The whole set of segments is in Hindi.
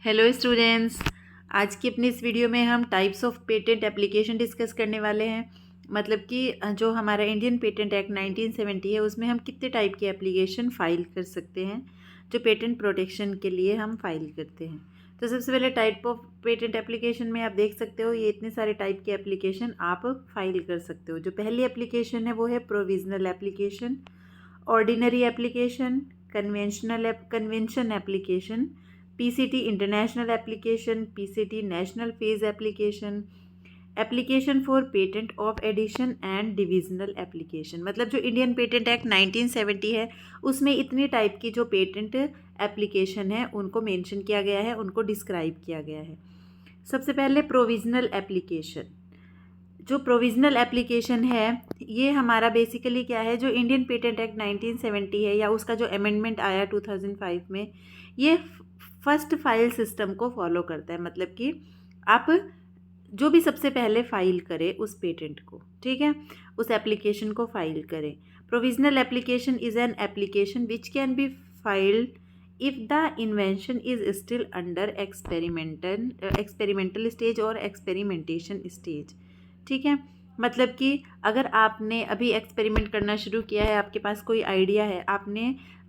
हेलो स्टूडेंट्स, आज की अपनी इस वीडियो में हम types of patent application discuss करने वाले हैं। मतलब कि जो हमारा इंडियन पेटेंट एक्ट 1970 है उसमें हम कितने टाइप की एप्लीकेशन फ़ाइल कर सकते हैं जो पेटेंट प्रोटेक्शन के लिए हम फाइल करते हैं। तो सबसे पहले टाइप ऑफ पेटेंट एप्लीकेशन में आप देख सकते हो ये इतने सारे टाइप की एप्लीकेशन आप फाइल कर सकते हो। जो पहली एप्लीकेशन है वो है provisional application, ordinary application, convention application, PCT international application, PCT national phase application, application for patent of addition and divisional application. मतलब जो इंडियन पेटेंट एक्ट 1970 है उसमें इतनी टाइप की जो पेटेंट एप्लीकेशन है उनको मेंशन किया गया है, उनको डिस्क्राइब किया गया है। सबसे पहले प्रोविजनल एप्लीकेशन। जो प्रोविजनल एप्लीकेशन है ये हमारा बेसिकली क्या है, जो इंडियन पेटेंट एक्ट 1970 है या उसका जो अमेंडमेंट आया 2005 में, ये फर्स्ट फाइल सिस्टम को फॉलो करता है। मतलब कि आप जो भी सबसे पहले फाइल करें उस पेटेंट को, ठीक है, उस एप्लीकेशन को फाइल करें। Provisional application is an application which can be filed if the invention is still under experimental stage और एक्सपेरिमेंटेशन स्टेज। ठीक है, मतलब कि अगर आपने अभी एक्सपेरिमेंट करना शुरू किया है, आपके पास कोई आइडिया है,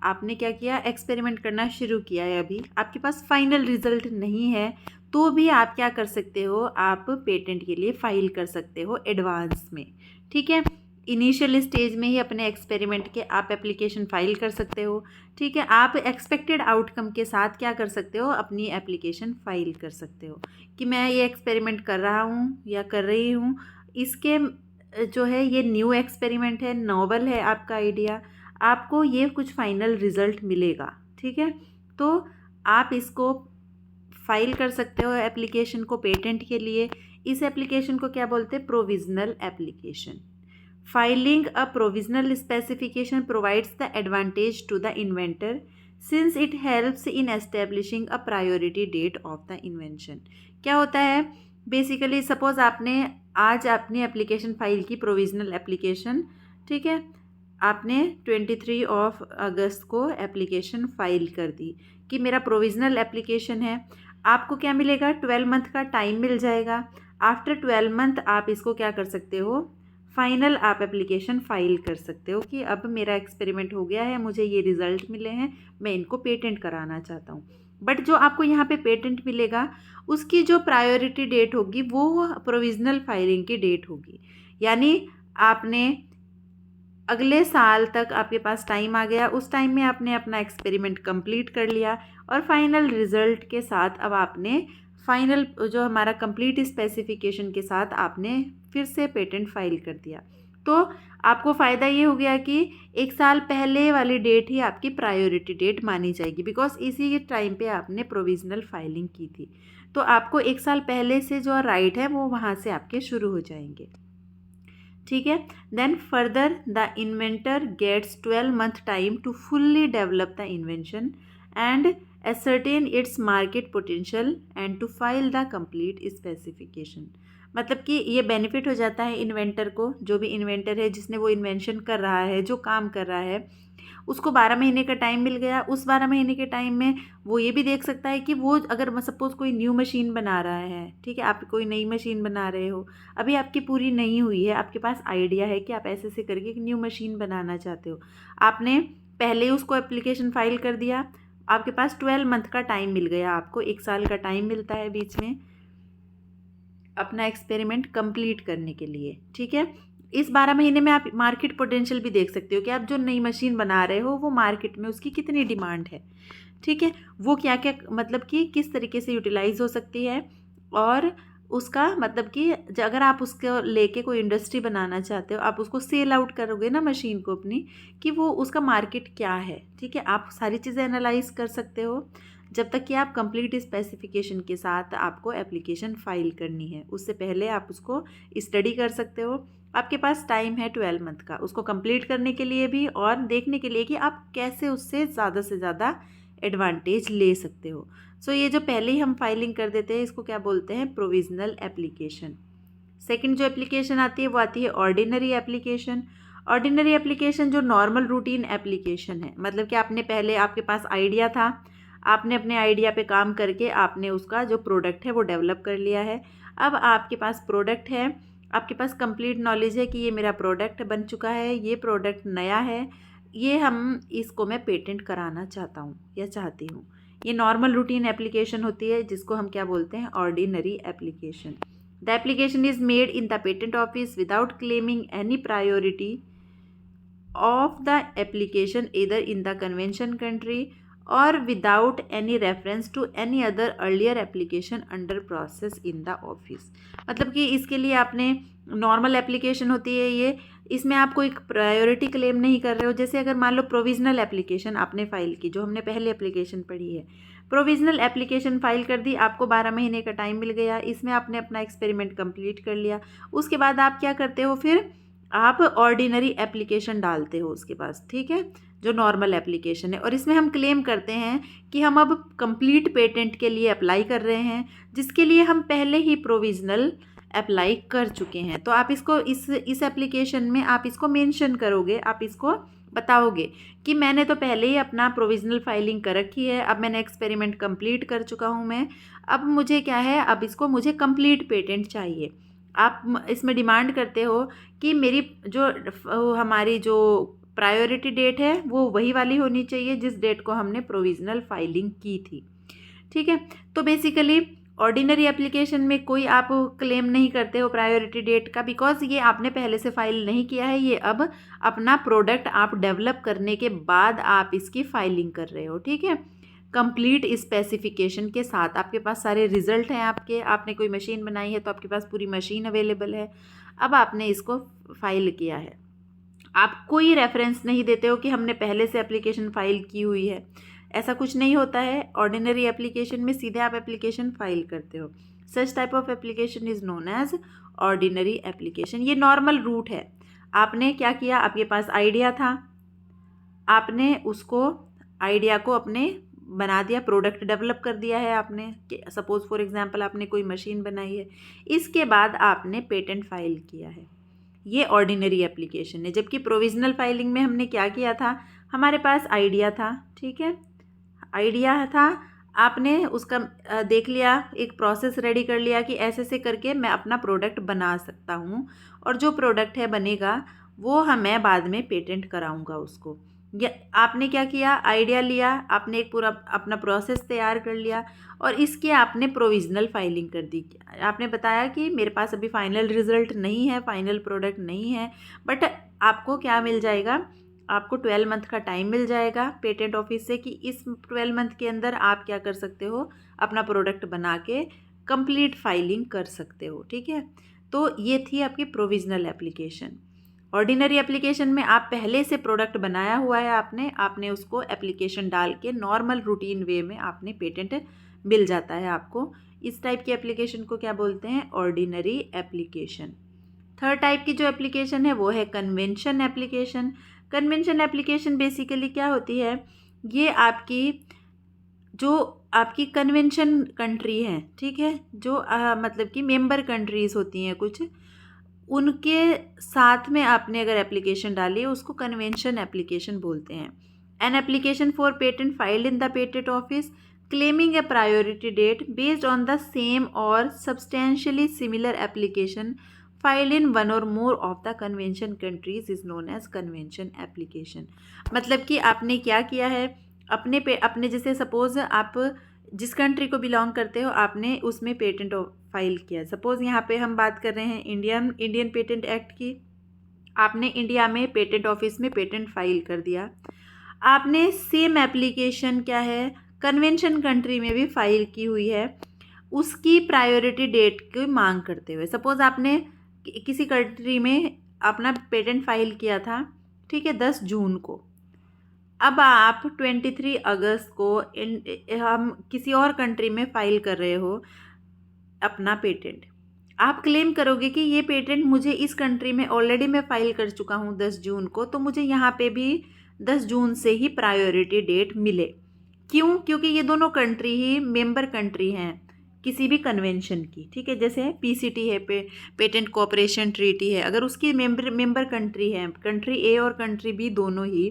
आपने क्या किया, एक्सपेरिमेंट करना शुरू किया है, अभी आपके पास फाइनल रिजल्ट नहीं है, तो भी आप क्या कर सकते हो, आप पेटेंट के लिए फ़ाइल कर सकते हो एडवांस में। ठीक है, इनिशियल स्टेज में ही अपने एक्सपेरिमेंट के आप एप्लीकेशन फ़ाइल कर सकते हो। ठीक है, आप एक्सपेक्टेड आउटकम के साथ क्या कर सकते हो, अपनी एप्लीकेशन फ़ाइल कर सकते हो कि मैं ये एक्सपेरिमेंट कर रहा हूँ या कर रही हूँ, इसके जो है ये न्यू एक्सपेरिमेंट है, नॉवल है आपका आइडिया, आपको ये कुछ फाइनल रिज़ल्ट मिलेगा। ठीक है, तो आप इसको फाइल कर सकते हो एप्लीकेशन को पेटेंट के लिए। इस एप्लीकेशन को क्या बोलते हैं, provisional application. Filing a provisional specification provides the advantage to the inventor since it helps in establishing a priority date of the invention. क्या होता है, बेसिकली सपोज आपने आज अपनी एप्लीकेशन फाइल की, प्रोविजनल एप्लीकेशन, ठीक है, आपने 23 अगस्त को एप्लीकेशन फ़ाइल कर दी कि मेरा प्रोविजनल एप्लीकेशन है। आपको क्या मिलेगा, 12 मंथ का टाइम मिल जाएगा। आफ्टर 12 मंथ आप इसको क्या कर सकते हो, फाइनल आप एप्लीकेशन फ़ाइल कर सकते हो कि अब मेरा एक्सपेरिमेंट हो गया है, मुझे ये रिज़ल्ट मिले हैं, मैं इनको पेटेंट कराना चाहता हूँ। बट जो आपको यहाँ पे पेटेंट मिलेगा उसकी जो प्रायोरिटी डेट होगी वो प्रोविजनल फाइलिंग की डेट होगी। यानी आपने अगले साल तक आपके पास टाइम आ गया, उस टाइम में आपने अपना एक्सपेरिमेंट कंप्लीट कर लिया और फाइनल रिज़ल्ट के साथ अब आपने फाइनल जो हमारा कंप्लीट स्पेसिफिकेशन के साथ आपने फिर से पेटेंट फाइल कर दिया। तो आपको फ़ायदा ये हो गया कि एक साल पहले वाली डेट ही आपकी प्रायोरिटी डेट मानी जाएगी, बिकॉज इसी के टाइम पे आपने प्रोविजनल फाइलिंग की थी। तो आपको एक साल पहले से जो राइट है वो वहाँ से आपके शुरू हो जाएंगे। ठीक है, then further the inventor gets 12 month time to fully develop the invention and ascertain its market potential and to file the complete specification। मतलब कि ये बेनिफिट हो जाता है इन्वेंटर को, जो भी इन्वेंटर है जिसने वो इन्वेंशन कर रहा है, जो काम कर रहा है, उसको 12 महीने का टाइम मिल गया। उस 12 महीने के टाइम में वो ये भी देख सकता है कि वो अगर सपोज़ कोई न्यू मशीन बना रहा है, ठीक है, आप कोई नई मशीन बना रहे हो, अभी आपकी पूरी नहीं हुई है, आपके पास आइडिया है कि आप ऐसे ऐसे करके एक न्यू मशीन बनाना चाहते हो, आपने पहले उसको एप्लीकेशन फ़ाइल कर दिया, आपके पास 12 मंथ का टाइम मिल गया, आपको एक साल का टाइम मिलता है बीच में अपना एक्सपेरिमेंट कंप्लीट करने के लिए। ठीक है, इस 12 महीने में आप मार्केट पोटेंशियल भी देख सकते हो कि आप जो नई मशीन बना रहे हो वो मार्केट में उसकी कितनी डिमांड है। ठीक है, वो क्या क्या मतलब कि किस तरीके से यूटिलाइज हो सकती है, और उसका मतलब कि अगर आप उसको लेके कोई इंडस्ट्री बनाना चाहते हो, आप उसको सेल आउट करोगे ना मशीन को अपनी, कि वो उसका मार्केट क्या है। ठीक है, आप सारी चीज़ें एनालाइज कर सकते हो जब तक कि आप कंप्लीट स्पेसिफिकेशन के साथ आपको एप्लीकेशन फ़ाइल करनी है, उससे पहले आप उसको स्टडी कर सकते हो। आपके पास टाइम है 12 मंथ का उसको कंप्लीट करने के लिए भी, और देखने के लिए कि आप कैसे उससे ज़्यादा से ज़्यादा एडवांटेज ले सकते हो। सो ये जो पहले ही हम फाइलिंग कर देते हैं इसको क्या बोलते हैं, प्रोविजनल एप्लीकेशन। सेकंड जो एप्लीकेशन आती है वो आती है ऑर्डिनरी एप्लीकेशन। ऑर्डिनरी एप्लीकेशन जो नॉर्मल रूटीन एप्लीकेशन है, मतलब कि आपने पहले आपके पास आइडिया था, आपने अपने आइडिया पे काम करके आपने उसका जो प्रोडक्ट है वो डेवलप कर लिया है। अब आपके पास प्रोडक्ट है, आपके पास कंप्लीट नॉलेज है कि ये मेरा प्रोडक्ट बन चुका है, ये प्रोडक्ट नया है, ये इसको मैं पेटेंट कराना चाहता हूँ या चाहती हूँ। ये नॉर्मल रूटीन एप्लीकेशन होती है जिसको हम क्या बोलते हैं, ordinary application. The application is made in the patent office without claiming any priority of the application either in the convention country or without any reference to any other earlier application under process in the office। मतलब कि इसके लिए आपने नॉर्मल एप्लीकेशन होती है ये, इसमें आप कोई प्रायोरिटी क्लेम नहीं कर रहे हो। जैसे अगर मान लो प्रोविजनल एप्लीकेशन आपने फ़ाइल की, जो हमने पहले एप्लीकेशन पढ़ी है, प्रोविजनल एप्लीकेशन फ़ाइल कर दी, आपको 12 महीने का टाइम मिल गया, इसमें आपने अपना एक्सपेरिमेंट कंप्लीट कर लिया। उसके बाद आप क्या करते हो, फिर आप ऑर्डिनरी एप्लीकेशन डालते हो उसके पास, ठीक है, जो नॉर्मल एप्लीकेशन है, और इसमें हम क्लेम करते हैं कि हम अब कंप्लीट पेटेंट के लिए अप्लाई कर रहे हैं, जिसके लिए हम पहले ही प्रोविजनल अप्लाई कर चुके हैं। तो आप इसको इस एप्लीकेशन में आप इसको मेंशन करोगे, आप इसको बताओगे कि मैंने तो पहले ही अपना प्रोविजनल फाइलिंग कर रखी है, अब मैंने एक्सपेरिमेंट कंप्लीट कर चुका हूँ मैं, अब मुझे क्या है, अब इसको मुझे कंप्लीट पेटेंट चाहिए। आप इसमें डिमांड करते हो कि मेरी जो हमारी जो प्रायोरिटी डेट है वो वही वाली होनी चाहिए जिस डेट को हमने प्रोविजनल फाइलिंग की थी, ठीक है। तो बेसिकली ऑर्डिनरी एप्लीकेशन में कोई आप क्लेम नहीं करते हो प्रायोरिटी डेट का, बिकॉज ये आपने पहले से फाइल नहीं किया है, ये अब अपना प्रोडक्ट आप डेवलप करने के बाद आप इसकी फाइलिंग कर रहे हो, ठीक है, कंप्लीट स्पेसिफिकेशन के साथ। आपके पास सारे रिजल्ट हैं आपने कोई मशीन बनाई है तो आपके पास पूरी मशीन अवेलेबल है, अब आपने इसको फाइल किया है। आप कोई रेफरेंस नहीं देते हो कि हमने पहले से एप्लीकेशन फाइल की हुई है, ऐसा कुछ नहीं होता है। ऑर्डिनरी एप्लीकेशन में सीधे आप एप्लीकेशन फाइल करते हो। Such type of application is known as ordinary application. ये नॉर्मल रूट है। आपने क्या किया, आपके पास आइडिया था, आपने उसको आइडिया को अपने बना दिया, प्रोडक्ट डेवलप कर दिया है आपने, सपोज फॉर एग्जांपल आपने कोई मशीन बनाई है, इसके बाद आपने पेटेंट फाइल किया है, ये ऑर्डिनरी एप्लीकेशन है। जबकि प्रोविजनल फाइलिंग में हमने क्या किया था, हमारे पास आइडिया था, ठीक है, आइडिया था, आपने उसका देख लिया, एक प्रोसेस रेडी कर लिया कि ऐसे से करके मैं अपना प्रोडक्ट बना सकता हूँ, और जो प्रोडक्ट है बनेगा वो मैं बाद में पेटेंट कराऊँगा उसको। या आपने क्या किया, आइडिया लिया, आपने एक पूरा अपना प्रोसेस तैयार कर लिया और इसकी आपने प्रोविजनल फाइलिंग कर दी। आपने बताया कि मेरे पास अभी फाइनल रिजल्ट नहीं है, फाइनल प्रोडक्ट नहीं है, बट आपको क्या मिल जाएगा, आपको 12 मंथ का टाइम मिल जाएगा पेटेंट ऑफिस से कि इस 12 मंथ के अंदर आप क्या कर सकते हो, अपना प्रोडक्ट बना के कंप्लीट फाइलिंग कर सकते हो, ठीक है। तो ये थी आपकी प्रोविजनल एप्लीकेशन। ऑर्डिनरी एप्लीकेशन में आप पहले से प्रोडक्ट बनाया हुआ है, आपने उसको एप्लीकेशन डाल के नॉर्मल रूटीन वे में आपने पेटेंट मिल जाता है आपको। इस टाइप की एप्लीकेशन को क्या बोलते हैं, ऑर्डिनरी एप्लीकेशन। थर्ड टाइप की जो एप्लीकेशन है वो है convention application. Convention application basically क्या होती है, ये आपकी कन्वेंशन कंट्री है, ठीक है, जो मतलब कि मेंबर कंट्रीज़ होती हैं कुछ, उनके साथ में आपने अगर एप्लीकेशन डाली है उसको कन्वेंशन एप्लीकेशन बोलते हैं। An application for patent filed in the patent office claiming a priority date based on the same or substantially similar application file in one or more of the convention countries is known as convention application. मतलब कि आपने क्या किया है, अपने जैसे सपोज आप जिस कंट्री को बिलोंग करते हो, आपने उसमें पेटेंट फाइल किया। सपोज यहाँ पे हम बात कर रहे हैं इंडियन पेटेंट एक्ट की, आपने इंडिया में पेटेंट ऑफिस में पेटेंट फाइल कर दिया। आपने सेम एप्लीकेशन क्या है, कन्वेंशन कंट्री में भी फाइल की हुई है, उसकी प्रायोरिटी डेट की मांग करते हुए। सपोज आपने किसी कंट्री में अपना पेटेंट फाइल किया था, ठीक है, 10 जून को, अब आप 23 अगस्त को हम किसी और कंट्री में फ़ाइल कर रहे हो अपना पेटेंट। आप क्लेम करोगे कि ये पेटेंट मुझे इस कंट्री में ऑलरेडी मैं फ़ाइल कर चुका हूँ 10 जून को, तो मुझे यहाँ पे भी 10 जून से ही प्रायोरिटी डेट मिले। क्यों? क्योंकि ये दोनों कंट्री ही मेंबर कंट्री हैं किसी भी कन्वेंशन की, ठीक है। जैसे पीसीटी है, पेटेंट कोऑपरेशन ट्रीटी है, अगर उसकी मेंबर कंट्री है, कंट्री ए और कंट्री बी दोनों ही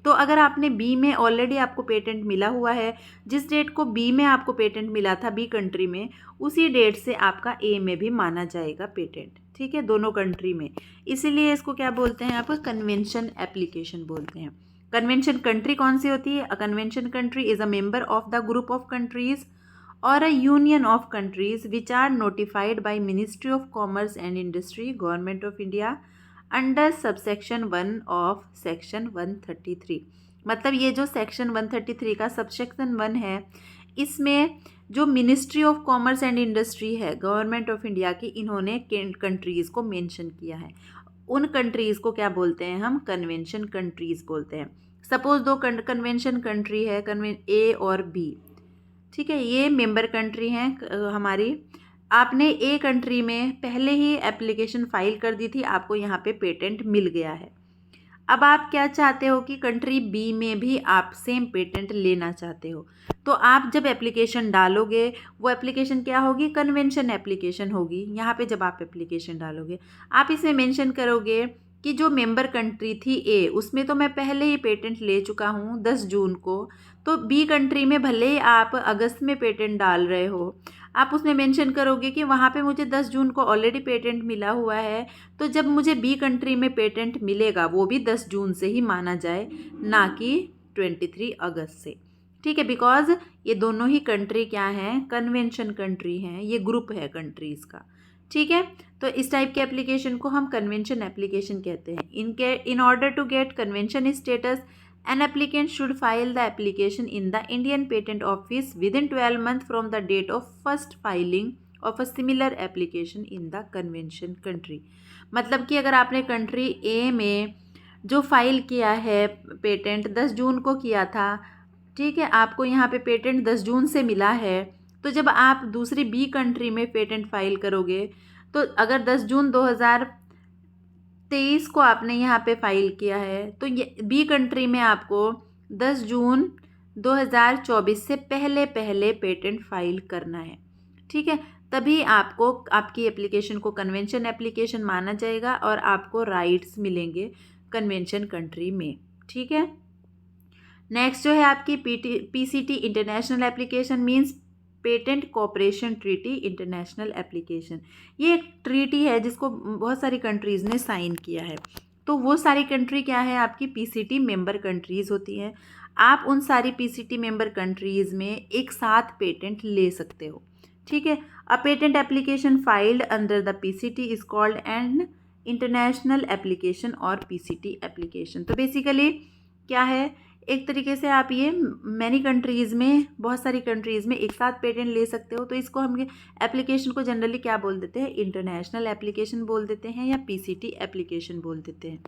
तो अगर आपने बी में ऑलरेडी आपको पेटेंट मिला हुआ है, जिस डेट को बी में आपको पेटेंट मिला था बी कंट्री में, उसी डेट से आपका ए में भी माना जाएगा पेटेंट, ठीक है, दोनों कंट्री में। इसीलिए इसको क्या बोलते हैं, आप कन्वेंशन एप्लीकेशन बोलते हैं। कन्वेंशन कंट्री कौन सी होती है? A convention country is a member of the group of countries or a union of countries which are notified by Ministry of Commerce and Industry, Government of India under subsection 1 of section 133। मतलब ये जो सेक्शन 133 का सबसेक्शन 1 है, इसमें जो ministry of commerce and industry है गवर्नमेंट ऑफ इंडिया की, इन्होंने कंट्रीज़ को मेंशन किया है। उन कंट्रीज़ को क्या बोलते हैं हम? कन्वेंशन कंट्रीज़ बोलते हैं। सपोज दो कन्वेंशन कंट्री है, ए और बी, ठीक है, ये मेंबर कंट्री हैं हमारी। आपने ए कंट्री में पहले ही एप्लीकेशन फाइल कर दी थी, आपको यहाँ पे पेटेंट मिल गया है। अब आप क्या चाहते हो कि कंट्री बी में भी आप सेम पेटेंट लेना चाहते हो, तो आप जब एप्लीकेशन डालोगे, वो एप्लीकेशन क्या होगी? कन्वेंशन एप्लीकेशन होगी। यहाँ पे जब आप एप्लीकेशन डालोगे, आप इसमें मेंशन करोगे कि जो मेंबर कंट्री थी ए, उसमें तो मैं पहले ही पेटेंट ले चुका हूँ 10 जून को, तो बी कंट्री में भले ही आप अगस्त में पेटेंट डाल रहे हो, आप उसमें मेंशन करोगे कि वहाँ पे मुझे 10 जून को ऑलरेडी पेटेंट मिला हुआ है, तो जब मुझे बी कंट्री में पेटेंट मिलेगा वो भी 10 जून से ही माना जाए, ना कि 23 अगस्त से, ठीक है। बिकॉज ये दोनों ही कंट्री क्या हैं? कन्वेंशन कंट्री हैं, ये ग्रुप है कंट्रीज़ का, ठीक है। तो इस टाइप के एप्लीकेशन को हम कन्वेंशन एप्लीकेशन कहते हैं। In order to get convention status, an applicant should file the application in the Indian Patent Office within 12 months from the date of first filing of a similar application in the convention country। मतलब कि अगर आपने कंट्री ए में जो फाइल किया है पेटेंट 10 जून को किया था, ठीक है, आपको यहाँ पे पेटेंट 10 जून से मिला है, तो जब आप दूसरी बी कंट्री में पेटेंट फाइल करोगे, तो अगर 10 जून 2023 को आपने यहाँ पे फाइल किया है, तो ये बी कंट्री में आपको 10 जून 2024 से पहले पहले पेटेंट फाइल करना है, ठीक है। तभी आपको आपकी एप्लीकेशन को कन्वेंशन एप्लीकेशन माना जाएगा और आपको राइट्स मिलेंगे कन्वेंशन कंट्री में, ठीक है। नेक्स्ट जो है आपकी PCT international application means patent cooperation treaty international application. ये एक ट्रीटी है जिसको बहुत सारी कंट्रीज़ ने साइन किया है। तो वो सारी कंट्री क्या है? आपकी पीसीटी मेंबर कंट्रीज़ होती हैं। आप उन सारी पीसीटी मेंबर कंट्रीज़ में एक साथ पेटेंट ले सकते हो, ठीक है। A patent application filed under the PCT is called an international application और पीसीटी एप्लीकेशन। तो बेसिकली क्या है, एक तरीके से आप ये मैनी कंट्रीज़ में, बहुत सारी कंट्रीज़ में एक साथ पेटेंट ले सकते हो। तो इसको हम एप्लीकेशन को जनरली क्या बोल देते हैं? इंटरनेशनल एप्लीकेशन बोल देते हैं या पीसीटी एप्लीकेशन बोल देते हैं।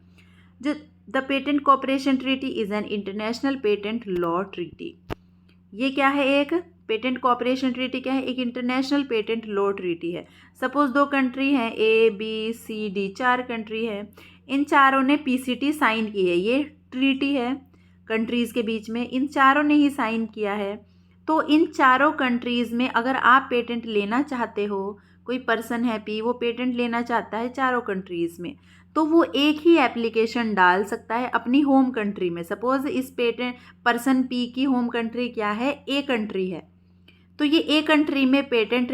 जो the patent cooperation treaty is an international patent law treaty. ये क्या है? एक पेटेंट कोऑपरेशन ट्रीटी क्या है? एक इंटरनेशनल पेटेंट लॉ ट्रीटी है। सपोज दो कंट्री हैं, A B C D, 4 country हैं, इन चारों ने पीसीटी साइन की है। ये ट्रीटी है कंट्रीज़ के बीच में, इन चारों ने ही साइन किया है। तो इन चारों कंट्रीज़ में अगर आप पेटेंट लेना चाहते हो, कोई पर्सन है पी, वो पेटेंट लेना चाहता है चारों कंट्रीज़ में, तो वो एक ही एप्लीकेशन डाल सकता है अपनी होम कंट्री में। सपोज़ इस पेटेंट पर्सन पी की होम कंट्री क्या है? ए कंट्री है, तो ये ए कंट्री में पेटेंट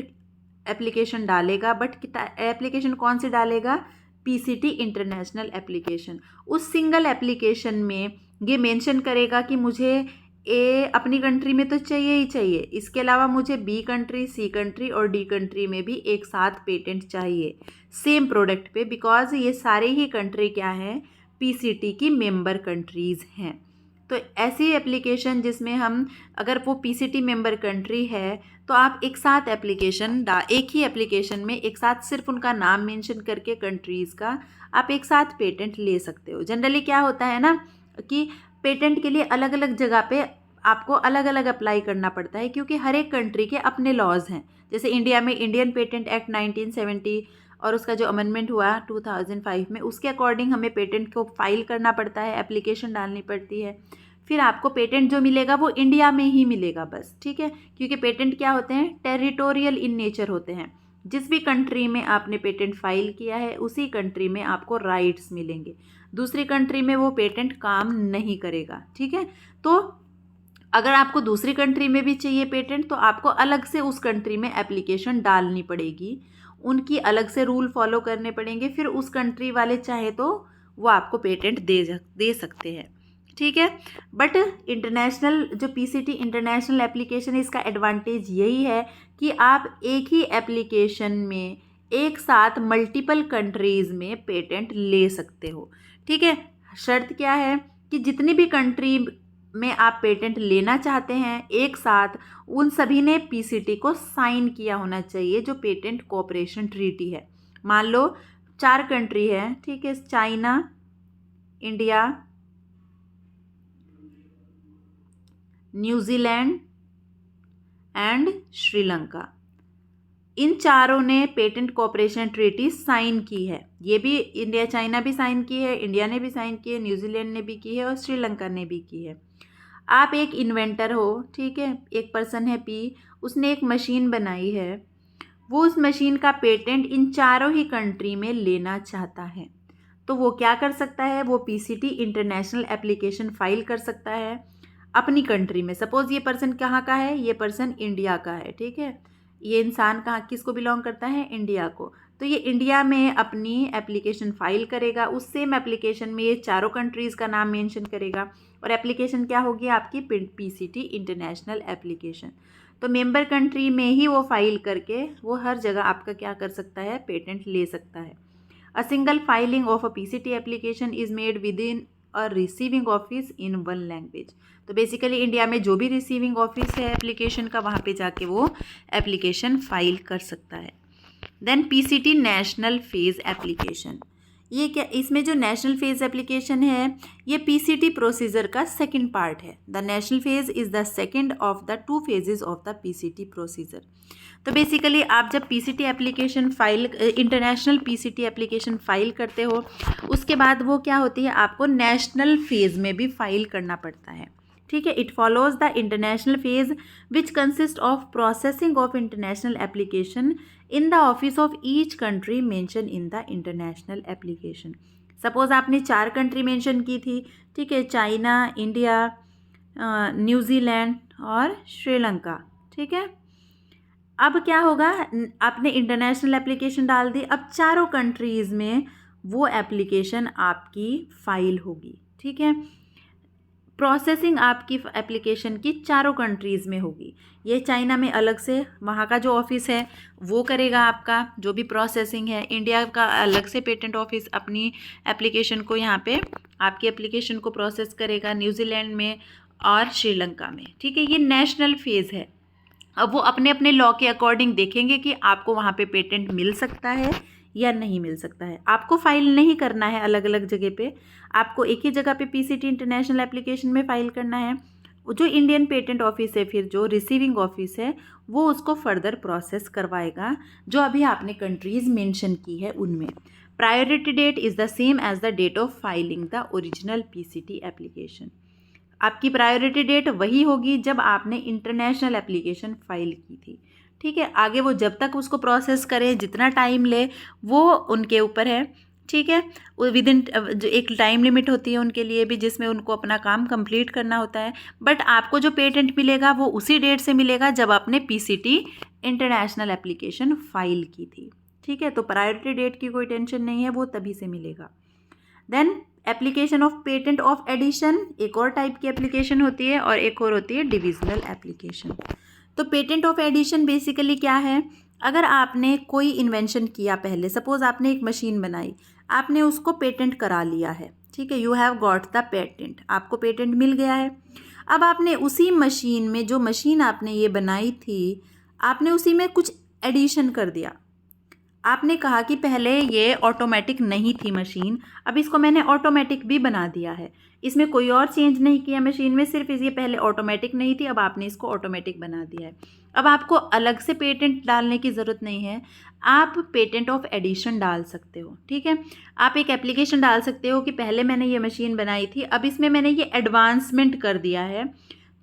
एप्लीकेशन डालेगा, बट एप्लीकेशन कौन सी डालेगा? PCT international application. उस सिंगल एप्लीकेशन में ये मेंशन करेगा कि मुझे ए अपनी कंट्री में तो चाहिए ही चाहिए, इसके अलावा मुझे बी कंट्री, सी कंट्री और डी कंट्री में भी एक साथ पेटेंट चाहिए सेम प्रोडक्ट पे, बिकॉज ये सारे ही कंट्री क्या हैं? पीसीटी की मेंबर कंट्रीज़ हैं। तो ऐसी एप्लीकेशन जिसमें हम, अगर वो पीसीटी मेंबर कंट्री है, तो आप एक साथ एप्लीकेशन एक ही एप्लीकेशन में एक साथ सिर्फ उनका नाम मेंशन करके कंट्रीज़ का आप एक साथ पेटेंट ले सकते हो। जनरली क्या होता है ना कि पेटेंट के लिए अलग अलग जगह पे आपको अलग अलग अप्लाई करना पड़ता है, क्योंकि हर एक कंट्री के अपने लॉज हैं। जैसे इंडिया में इंडियन पेटेंट एक्ट 1970 और उसका जो अमेंडमेंट हुआ 2005 में, उसके अकॉर्डिंग हमें पेटेंट को फाइल करना पड़ता है, एप्लीकेशन डालनी पड़ती है। फिर आपको पेटेंट जो मिलेगा वो इंडिया में ही मिलेगा बस, ठीक है। क्योंकि पेटेंट क्या होते हैं? टेरिटोरियल इन नेचर होते हैं। जिस भी कंट्री में आपने पेटेंट फाइल किया है उसी कंट्री में आपको राइट्स मिलेंगे, दूसरी कंट्री में वो पेटेंट काम नहीं करेगा। ठीक है, तो अगर आपको दूसरी कंट्री में भी चाहिए पेटेंट तो आपको अलग से उस कंट्री में एप्लीकेशन डालनी पड़ेगी, उनकी अलग से रूल फॉलो करने पड़ेंगे, फिर उस कंट्री वाले चाहे तो वो आपको पेटेंट दे सकते हैं। ठीक है, बट इंटरनेशनल जो पीसीटी इंटरनेशनल एप्लीकेशन है, इसका एडवांटेज यही है कि आप एक ही एप्लीकेशन में एक साथ मल्टीपल कंट्रीज़ में पेटेंट ले सकते हो। ठीक है, शर्त क्या है कि जितनी भी कंट्री में आप पेटेंट लेना चाहते हैं एक साथ उन सभी ने पीसीटी को साइन किया होना चाहिए, जो पेटेंट कोऑपरेशन ट्रीटी है। मान लो 4 कंट्री है, ठीक है, China, India, New Zealand and Sri Lanka, इन चारों ने पेटेंट कोऑपरेशन ट्रीटी साइन की है। ये भी इंडिया चाइना भी साइन की है, इंडिया ने भी साइन की है, न्यूजीलैंड ने भी की है और श्रीलंका ने भी की है। आप एक इन्वेंटर हो, ठीक है, एक पर्सन है पी, उसने एक मशीन बनाई है, वो उस मशीन का पेटेंट इन चारों ही कंट्री में लेना चाहता है, तो वो क्या कर सकता है, वो पीसीटी इंटरनेशनल एप्लीकेशन फाइल कर सकता है अपनी कंट्री में। सपोज़ ये पर्सन कहाँ का है, ये पर्सन इंडिया का है, ठीक है, ये इंसान कहाँ किसको बिलोंग करता है, इंडिया को, तो ये इंडिया में अपनी एप्लीकेशन फाइल करेगा, उस सेम एप्लीकेशन में ये चारों कंट्रीज़ का नाम मेंशन करेगा और एप्लीकेशन क्या होगी आपकी, पीसीटी इंटरनेशनल एप्लीकेशन। तो मेंबर कंट्री में ही वो फाइल करके वो हर जगह आपका क्या कर सकता है, पेटेंट ले सकता है। A single filing of a PCT application is made with in a receiving office in one language. तो बेसिकली इंडिया में जो भी रिसीविंग ऑफिस है एप्लीकेशन का, वहाँ पे जाके वो एप्लीकेशन फाइल कर सकता है। Then PCT national phase application, ये क्या, इसमें जो नेशनल फेज़ एप्लीकेशन है ये पीसीटी प्रोसीजर का सेकंड पार्ट है। The national phase is the second of the 2 phases of the PCT procedure. तो बेसिकली आप जब PCT application file international PCT application file करते हो उसके बाद वो क्या होती है, आपको नेशनल फेज़ में भी फाइल करना पड़ता है। ठीक है, it follows the international phase which consist of processing of international application in the office of each country mention in the international application. Suppose आपने 4 कंट्री मेंशन की थी, ठीक है, चाइना, इंडिया, न्यूजीलैंड और श्रीलंका। ठीक है, अब क्या होगा, आपने इंटरनेशनल एप्लीकेशन डाल दी, अब चारों कंट्रीज़ में वो एप्लीकेशन आपकी फ़ाइल होगी। ठीक है, प्रोसेसिंग आपकी एप्लीकेशन की चारों कंट्रीज़ में होगी। ये चाइना में अलग से वहाँ का जो ऑफिस है वो करेगा आपका जो भी प्रोसेसिंग है, इंडिया का अलग से पेटेंट ऑफिस अपनी एप्लीकेशन को यहाँ पे आपकी एप्लीकेशन को प्रोसेस करेगा, न्यूजीलैंड में और श्रीलंका में। ठीक है, ये नेशनल फेज़ है। अब वो अपने अपने लॉ के अकॉर्डिंग देखेंगे कि आपको वहाँ पे पेटेंट मिल सकता है या नहीं मिल सकता है। आपको फाइल नहीं करना है अलग अलग जगह पे, आपको एक ही जगह पे पीसीटी इंटरनेशनल एप्लीकेशन में फ़ाइल करना है। जो इंडियन पेटेंट ऑफिस है, फिर जो रिसीविंग ऑफिस है, वो उसको फर्दर प्रोसेस करवाएगा जो अभी आपने कंट्रीज़ मेंशन की है उनमें। Priority date is the same as the date of filing the original PCT application. आपकी प्रायोरिटी डेट वही होगी जब आपने इंटरनेशनल एप्लीकेशन फाइल की थी। ठीक है, आगे वो जब तक उसको प्रोसेस करें, जितना टाइम ले वो उनके ऊपर है। ठीक है, विद इन जो एक टाइम लिमिट होती है उनके लिए भी जिसमें उनको अपना काम कंप्लीट करना होता है। बट आपको जो पेटेंट मिलेगा वो उसी डेट से मिलेगा जब आपने पीसीटी इंटरनेशनल एप्लीकेशन फाइल की थी। ठीक है, तो प्रायोरिटी डेट की कोई टेंशन नहीं है, वो तभी से मिलेगा। Then application of patent of addition, एक और टाइप की एप्लीकेशन होती है और एक और होती है डिविजनल एप्लीकेशन। तो पेटेंट ऑफ एडिशन बेसिकली क्या है, अगर आपने कोई इन्वेंशन किया पहले, सपोज़ आपने एक मशीन बनाई, आपने उसको पेटेंट करा लिया है, ठीक है, you have got the patent, आपको पेटेंट मिल गया है। अब आपने उसी मशीन में, जो मशीन आपने ये बनाई थी, आपने उसी में कुछ एडिशन कर दिया। आपने कहा कि पहले ये ऑटोमेटिक नहीं थी मशीन, अब इसको मैंने ऑटोमेटिक भी बना दिया है, इसमें कोई और चेंज नहीं किया मशीन में, सिर्फ ये पहले ऑटोमेटिक नहीं थी, अब आपने इसको ऑटोमेटिक बना दिया है। अब आपको अलग से पेटेंट डालने की ज़रूरत नहीं है, आप पेटेंट ऑफ एडिशन डाल सकते हो। ठीक है, आप एक एप्लीकेशन डाल सकते हो कि पहले मैंने ये मशीन बनाई थी, अब इसमें मैंने ये एडवांसमेंट कर दिया है,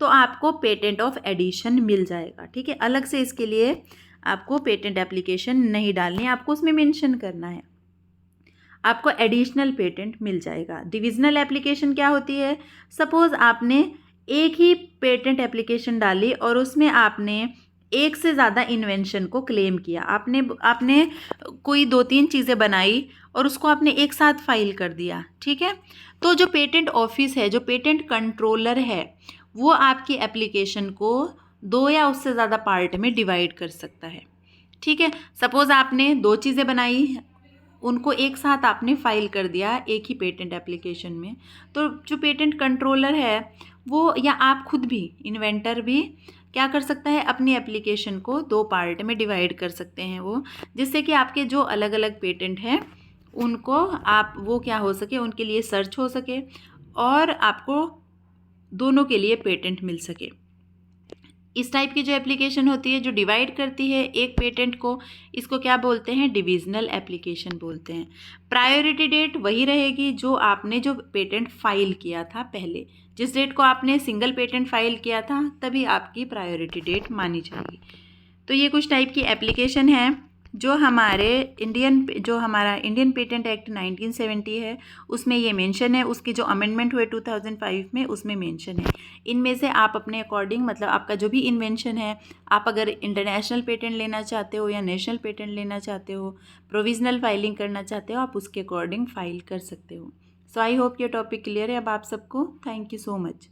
तो आपको पेटेंट ऑफ एडिशन मिल जाएगा। ठीक है, अलग से इसके लिए आपको पेटेंट एप्लीकेशन नहीं डालनी है, आपको उसमें मेंशन करना है, आपको एडिशनल पेटेंट मिल जाएगा। डिविजनल एप्लीकेशन क्या होती है? सपोज़ आपने एक ही पेटेंट एप्लीकेशन डाली और उसमें आपने एक से ज़्यादा इन्वेंशन को क्लेम किया, आपने कोई 2-3 चीज़ें बनाई और उसको आपने एक साथ फाइल कर दिया, ठीक है? तो जो पेटेंट ऑफिस है, जो पेटेंट कंट्रोलर है, वो आपकी एप्लीकेशन को 2 या उससे ज़्यादा पार्ट में डिवाइड कर सकता है, ठीक है? सपोज़ आपने 2 चीज़ें बनाई, उनको एक साथ आपने फाइल कर दिया एक ही पेटेंट एप्लीकेशन में, तो जो पेटेंट कंट्रोलर है वो, या आप खुद भी इन्वेंटर भी क्या कर सकता है, अपनी एप्लीकेशन को 2 पार्ट में डिवाइड कर सकते हैं वो, जिससे कि आपके जो अलग अलग पेटेंट हैं उनको आप वो क्या हो सके, उनके लिए सर्च हो सके और आपको दोनों के लिए पेटेंट मिल सके। इस टाइप की जो एप्लीकेशन होती है जो डिवाइड करती है एक पेटेंट को, इसको क्या बोलते हैं? डिविजनल एप्लीकेशन बोलते हैं। प्रायोरिटी डेट वही रहेगी जो आपने जो पेटेंट फाइल किया था पहले, जिस डेट को आपने सिंगल पेटेंट फाइल किया था तभी आपकी प्रायोरिटी डेट मानी जाएगी। तो ये कुछ टाइप की एप्लीकेशन है जो हमारा इंडियन पेटेंट एक्ट 1970 है उसमें ये मेंशन है, उसके जो अमेंडमेंट हुए 2005 में उसमें मेंशन है। इनमें से आप अपने अकॉर्डिंग, मतलब आपका जो भी इन्वेंशन है, आप अगर इंटरनेशनल पेटेंट लेना चाहते हो या नेशनल पेटेंट लेना चाहते हो, प्रोविजनल फाइलिंग करना चाहते हो, आप उसके अकॉर्डिंग फाइल कर सकते हो। सो आई होप ये टॉपिक क्लियर है अब आप सबको। Thank you so much.